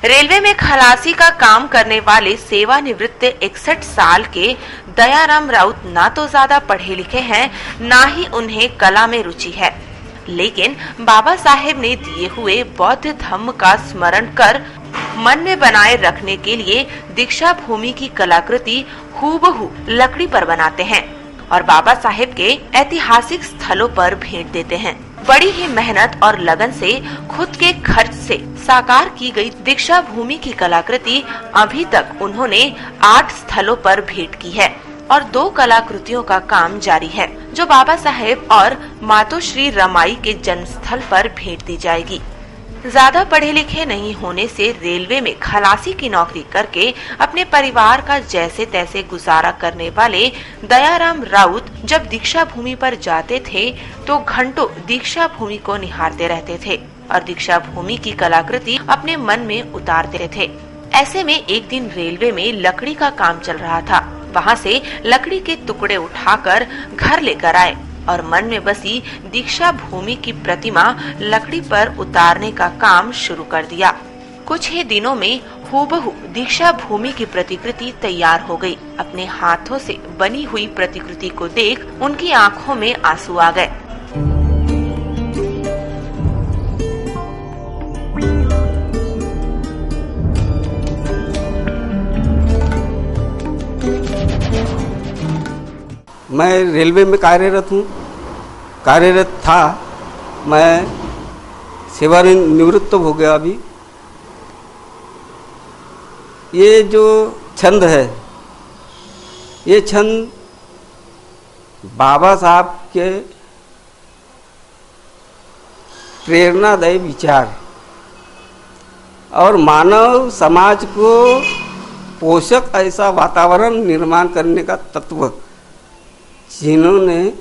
Railway में खलासी का काम करने वाले सेवानिवृत्त 61 साल के दयाराम राउत ना तो ज्यादा पढ़े लिखे हैं, ना ही उन्हें कला में रुचि है, लेकिन बाबा साहेब ने दिए हुए बौद्ध धम्म का स्मरण कर मन में बनाए रखने के लिए दीक्षा भूमि की कलाकृति हूबहू लकड़ी पर बनाते हैं और बाबा साहेब के ऐतिहासिक स्थलों पर भेंट देते हैं। बड़ी ही मेहनत और लगन से खुद के खर्च से साकार की गई दीक्षा भूमि की कलाकृति अभी तक उन्होंने 8 स्थलों पर भेंट की है और 2 कलाकृतियों का काम जारी है, जो बाबा साहेब और मातोश्री रमाई के जन्म स्थल पर भेंट दी जाएगी। ज्यादा पढ़े लिखे नहीं होने से रेलवे में खलासी की नौकरी करके अपने परिवार का जैसे तैसे गुजारा करने वाले दयाराम राउत जब दीक्षा भूमि पर जाते थे तो घंटों दीक्षा भूमि को निहारते रहते थे और दीक्षा भूमि की कलाकृति अपने मन में उतारते थे। ऐसे में एक दिन रेलवे में लकड़ी का काम चल रहा था। वहाँ से लकड़ी के टुकड़े उठाकर घर लेकर आए और मन में बसी दीक्षा भूमि की प्रतिमा लकड़ी पर उतारने का काम शुरू कर दिया। कुछ ही दिनों में हूबहू दीक्षा भूमि की प्रतिकृति तैयार हो गई। अपने हाथों से बनी हुई प्रतिकृति को देख उनकी आंखों में आंसू आ गए। मैं रेलवे में कार्यरत था। मैं सेवानिवृत्त हो गया। अभी ये जो छंद है, ये छंद बाबा साहब के प्रेरणादायी विचार और मानव समाज को पोषक ऐसा वातावरण निर्माण करने का तत्व, जिन्होंने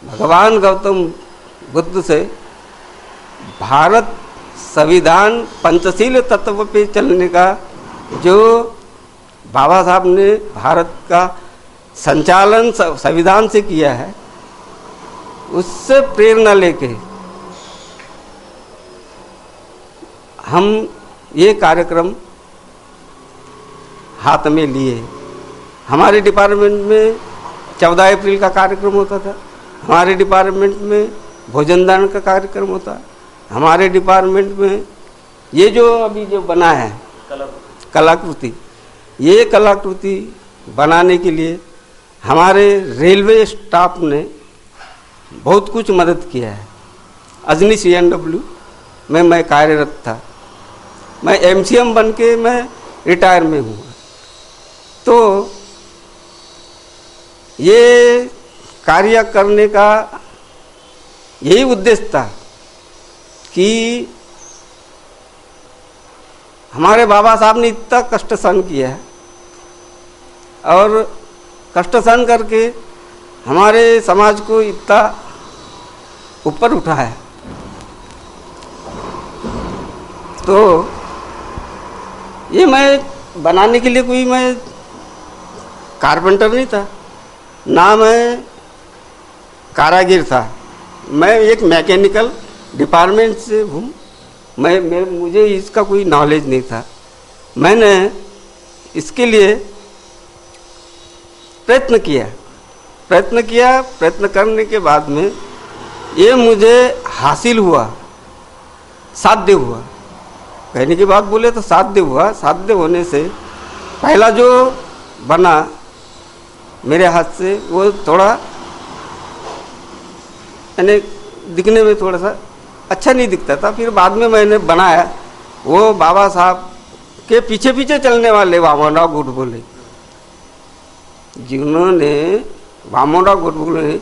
भगवान गौतम बुद्ध से भारत संविधान पंचशील तत्व पे चलने का जो बाबा साहब ने भारत का संचालन संविधान से किया है, उससे प्रेरणा लेके हम ये कार्यक्रम हाथ में लिए। हमारे डिपार्टमेंट में 14 अप्रैल का कार्यक्रम होता था। हमारे डिपार्टमेंट में भोजन दान का कार्यक्रम होता है। हमारे डिपार्टमेंट में ये जो अभी जो बना है कलाकृति, ये कलाकृति बनाने के लिए हमारे रेलवे स्टाफ ने बहुत कुछ मदद किया है। अजनी CNW में मैं कार्यरत था। मैं MCM बन के मैं रिटायर में हूँ। तो ये कार्य करने का यही उद्देश्य था कि हमारे बाबा साहब ने इतना कष्ट सहन किया है और कष्ट सहन करके हमारे समाज को इतना ऊपर उठा है। तो ये मैं बनाने के लिए कोई मैं कारपेंटर नहीं था, ना मैं कारागिर था। मैं एक मैकेनिकल डिपार्टमेंट से हूँ। मुझे इसका कोई नॉलेज नहीं था। मैंने इसके लिए प्रयत्न किया। प्रयत्न करने के बाद में ये मुझे हासिल हुआ, साध्य हुआ। कहने की बात बोले तो साध्य हुआ। साध्य होने से पहला जो बना मेरे हाथ से, वो थोड़ा यानी दिखने में थोड़ा सा अच्छा नहीं दिखता था। फिर बाद में मैंने बनाया, वो बाबा साहब के पीछे पीछे चलने वाले वामनराव गोडबोले, जिन्होंने वामनराव गोडबोले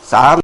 साहब